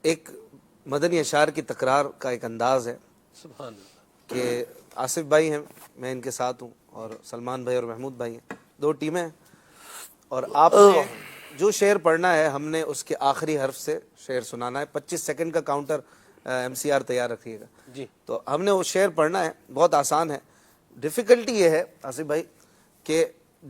ایک مدنی اشعار کی تکرار کا ایک انداز ہے سبحان اللہ. کہ آصف بھائی ہیں، میں ان کے ساتھ ہوں، اور سلمان بھائی اور محمود بھائی ہیں، دو ٹیمیں ہیں، اور آپ نے جو شعر پڑھنا ہے ہم نے اس کے آخری حرف سے شعر سنانا ہے. 25 سیکنڈ کا کاؤنٹر ایم سی آر تیار رکھیے گا. جی تو ہم نے وہ شعر پڑھنا ہے، بہت آسان ہے. ڈیفیکلٹی یہ ہے آصف بھائی کہ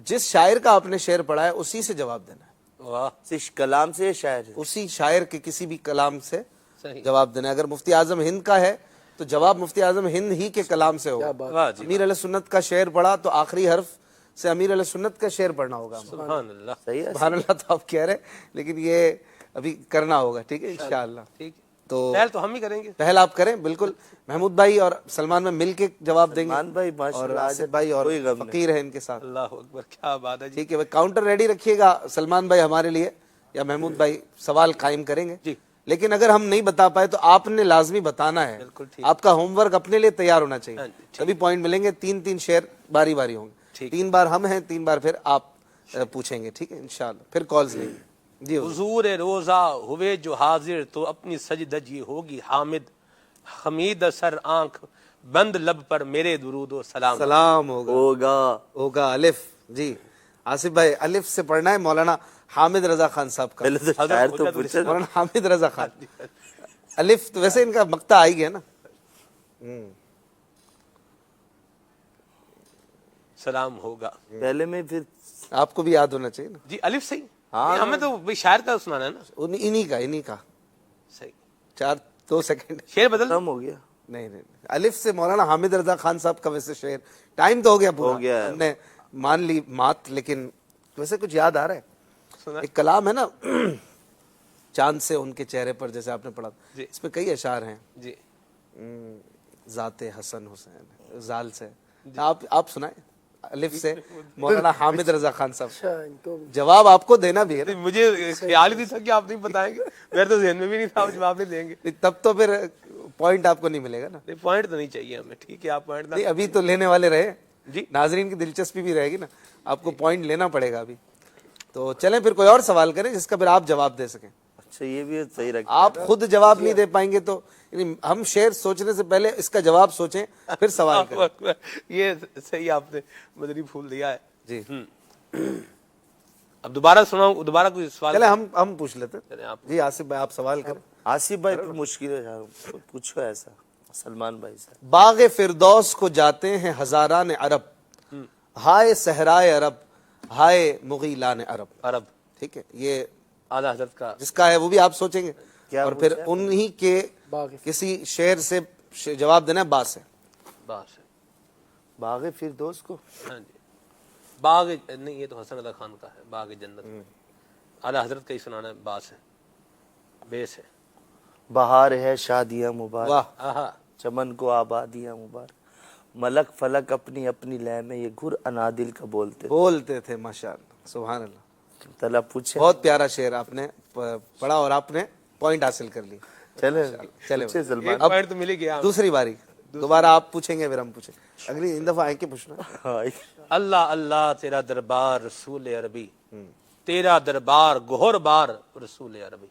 جس شاعر کا آپ نے شعر پڑھا ہے اسی سے جواب دینا ہے، واہ اس کلام سے شاعر ہے. اسی شاعر کے کسی بھی کلام سے صحیح. جواب دینا ہے. اگر مفتی اعظم ہند کا ہے تو جواب مفتی اعظم ہند ہی کے کلام سے ہوگا. واہ جی امیر علیہ سنت کا شعر پڑھا تو آخری حرف سے امیر علیہ سنت کا شعر پڑھنا ہوگا. سبحان اللہ. صحیح ہے. سبحان اللہ تو آپ کہہ رہے ہیں، لیکن یہ ابھی کرنا ہوگا. ٹھیک ہے انشاءاللہ. ٹھیک ہے، تو پہل تو ہم ہی کریں گے. پہل آپ کریں. بالکل محمود بھائی اور سلمان میں مل کے جواب دیں گے، سلمان بھائی اور ماشاءاللہ آصف بھائی اور کوئی غم نہیں. فقیر ہے ان کے ساتھ. اللہ اکبر، کیا بات ہے جی. ٹھیک ہے بھائی، کاؤنٹر ریڈی رکھیے گا سلمان بھائی ہمارے لیے، یا محمود بھائی سوال قائم کریں گے. جی لیکن اگر ہم نہیں بتا پائے تو آپ نے لازمی بتانا ہے. بالکل ٹھیک. آپ کا ہوم ورک اپنے لیے تیار ہونا چاہیے، ہاں جی، ٹھیک. تبھی پوائنٹ ملیں گے. 3 شعر باری باری ہوں گے. ٹھیک. 3 بار ہم ہیں، 3 بار پھر آپ پوچھیں گے. ٹھیک ہے انشاءاللہ. پھر کالز لیں گے. جی حضور. حضور روزہ ہوئے جو حاضر تو اپنی سجدجی ہوگی حامد. حمید سر آنکھ بند لب پر میرے درود و سلام. سلام ہوگا ہوگا الف. جی آصف بھائی الف سے پڑھنا ہے. مولانا حامد رضا خان صاحب کا. پہلے تو شاعر تو پوچھے. مولانا حامد رضا خان. الف تو ویسے ان کا مقطع آ ہی گیا نا. سلام ہوگا. پہلے میں پھر آپ کو بھی یاد ہونا چاہیے نا. جی الف صحیح. ہمیں تو بھائی شاعر کا سنانا ہے نا. انہی کا صحیح. 2 سیکنڈ. شعر بدل. ختم ہو گیا. نہیں الف سے مولانا حامد رضا خان صاحب کا ویسے شعر. ٹائم تو ہو گیا پورا، ہو گیا ہے. ہم نے مان لی مات، لیکن ویسے کچھ یاد آ رہا ہے. سنا. ایک کلام ہے نا چاند سے ان کے چہرے پر، جیسے آپ نے پڑھا، جی. اس میں کئی اشعار ہیں. جی ذات حسن حسین زال سے. آپ سنائیں الف سے مولانا حامد رضا خان صاحب. جواب آپ کو دینا بھی ہے نا. مجھے خیال ہی نہیں تھا کہ آپ نہیں بتائیں گے. میرے تو ذہن میں بھی نہیں تھا آپ جواب نہیں دیں گے. تب تو پھر پوائنٹ آپ کو نہیں ملے گا نا. پوائنٹ تو نہیں چاہیے ہمیں. ٹھیک ہے آپ پوائنٹ. نہیں ابھی تو لینے والے رہے. جی ناظرین کی دلچسپی بھی رہے گی نا، آپ کو پوائنٹ لینا پڑے گا ابھی. تو چلیں پھر کوئی اور سوال کریں جس کا پھر آپ جواب دے سکیں. اچھا یہ بھی صحیح رکھا. آپ خود جواب نہیں دے پائیں گے تو ہم شعر سوچنے سے پہلے اس کا جواب سوچیں پھر سوال کریں. یہ صحیح آپ نے مدنی پھول دیا ہے. جی اب دوبارہ سناؤں، دوبارہ کوئی سوال. چلے ہم پوچھ لیتے. چلیں آپ. جی آصف بھائی آپ سوال کریں. آصف بھائی پھر مشکل ہے، پوچھو ایسا. سلمان بھائی سے. باغ فردوس کو جاتے ہیں ہزاران عرب، ہائے صحرائے عرب، ہائے مغیلان عرب. عرب. ٹھیک ہے، یہ اعلیٰ حضرت کا جس کا ہے وہ بھی آپ سوچیں گے، کیا اور پھر انہی کے کسی شعر سے جواب دینا ہے. با سے. باس ہے. باغ فردوس کو. ہاں جی. باغ نہیں، یہ تو حسن اللہ خان کا ہے. باغ جنت. اعلیٰ حضرت کا ہی سنانا ہے. باس ہے، بیس ہے. بہار ہے شادیاں مبارک، واہ. آہا. چمن کو آبادیاں مبارک. ملک فلک اپنی اپنی لے میں یہ گر انادل کا بولتے تھے. ماشاء اللہ سبحان اللہ. تلا پوچھے. بہت پیارا شعر آپ نے پڑھا اور آپ نے پوائنٹ حاصل کر لی. چلے چلے پوچھے سلمان. ایک پوائنٹ تو مل ہی گیا. دوسری باری دوبارہ آپ پوچھیں گے پھر ہم پوچھیں. اگلی ان دفعہ آئیں کے پوچھنا. ہاں. اللہ اللہ تیرا دربار رسول عربی، تیرا دربار گہر بار رسول عربی.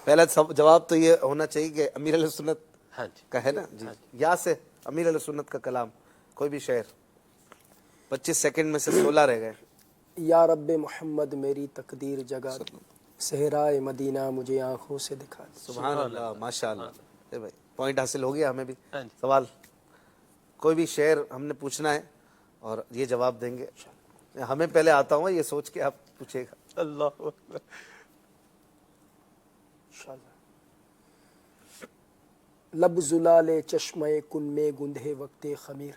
پہلا جواب تو یہ ہونا چاہیے کہ امیر علیہ سنت ہاں جی. کا ہے نا. جی یا سے امیر علیہ سنت کا کلام کوئی بھی شعر. 25 سیکنڈ میں سے 16 رہ گئے. یا رب محمد میری تقدیر جگا دے، صحرائے مدینہ مجھے آنکھوں سے دکھا دے. سبحان اللہ ماشاء اللہ. بھائی پوائنٹ حاصل ہو گیا ہمیں بھی. ہاں جی. سوال کوئی بھی شعر ہم نے پوچھنا ہے اور یہ جواب دیں گے. ہمیں پہلے آتا ہوں یہ سوچ کے آپ پوچھے گا. اللہ اکبر. لب زلال چشمہ کن میں گندھے وقت خمیر،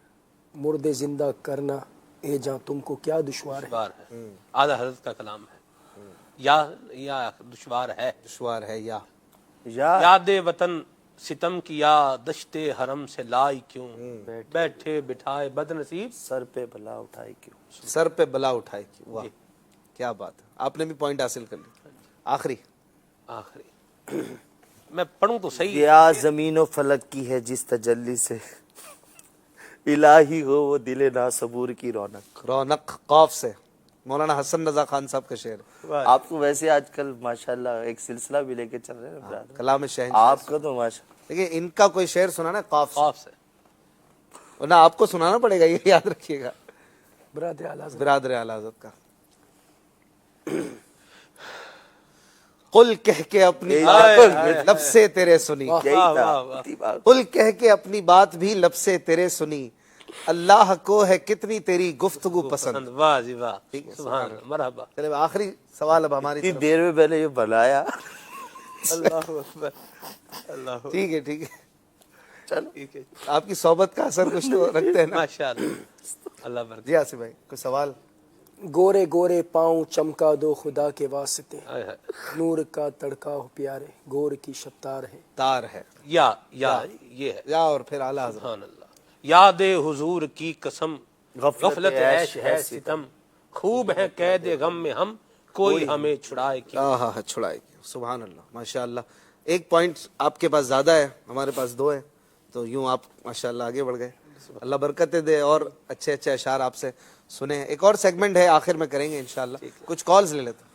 مرد زندہ کرنا اے جاں تم کو کیا دشوار ہے. دشوار ہے. اعلیٰ حضرت کا کلام ہے. یا دشوار ہے. دشوار ہے یا یاد وطن ستم کیا دشت حرم سے لائی کیوں، بیٹھے بٹھائے بد نصیب سر پہ بلا اٹھائی کیوں. سر پہ بلا اٹھائے کی. واہ کیا بات ہے. آپ نے بھی پوائنٹ حاصل کر لی. آخری میں پڑھوں تو صحیح. یا زمین و فلک کی ہے جس تجلی سے الہی ہو وہ دل ناصبور کی رونق. رونق قاف سے. مولانا حسن رضا خان صاحب کا شعر ہے۔ آپ کو ویسے آج کل ماشاءاللہ ایک سلسلہ بھی لے کے چل رہے ہیں نا برادر، کلام شہنشاہ۔ آپ کا تو ماشاء دیکھیں ان کا کوئی شعر سنانا قاف سے، خوف سے ورنہ آپ کو سنانا پڑے گا، یہ یاد رکھیے گا، برادر اعلیٰ حضرت۔ برادر اعلیٰ حضرت کا۔ قل کہہ کے اپنی لب سے تیرے سنی، یہی واہ، تھا واہ، واہ۔ اسی بات۔ قل کہہ کے اپنی بات بھی لب سے تیرے سنی، اللہ کو ہے کتنی تیری گفتگو پسند۔ واہ جی واہ، ٹھیک ہے، سبحان اللہ، مرحبا، چلے آخری سوال اب ہماری اتنی طرف۔ دیر میں میں نے یہ بنایا، اللہ اکبر، اللہ ٹھیک ہے ٹھیک ہے، چلو ٹھیک ہے، آپ کی صحبت کا اثر کچھ تو رکھتے ہیں نا۔ ماشاء اللہ، اللہ برکت۔ جی آصف بھائی کوئی سوال؟ گورے گورے پاؤں چمکا دو خدا کے واسطے، ہائے ہائے۔ نور کا تڑکا ہو پیارے، گور کی شبتار ہے۔ تار ہے یا یہ ہے، یا اور پھر اعلیٰ حضرت۔ سبحان اللہ، یاد حضور کی قسم، غفلت غفلت عیش عیش ہے ستم، خوب ہے قید غم میں ہم، کوئی ہمیں چھڑائے کیوں۔ ہاں چھڑائے گی، سبحان اللہ، ماشاء اللہ۔ ایک پوائنٹ آپ کے پاس زیادہ ہے، ہمارے پاس 2 ہے، تو یوں آپ ماشاء اللہ آگے بڑھ گئے۔ اللہ برکتیں دے اور اچھے اچھے اشعار آپ سے سنیں۔ ایک اور سیگمنٹ ہے آخر میں کریں گے انشاءاللہ، کچھ کالز لے لیتے ہیں۔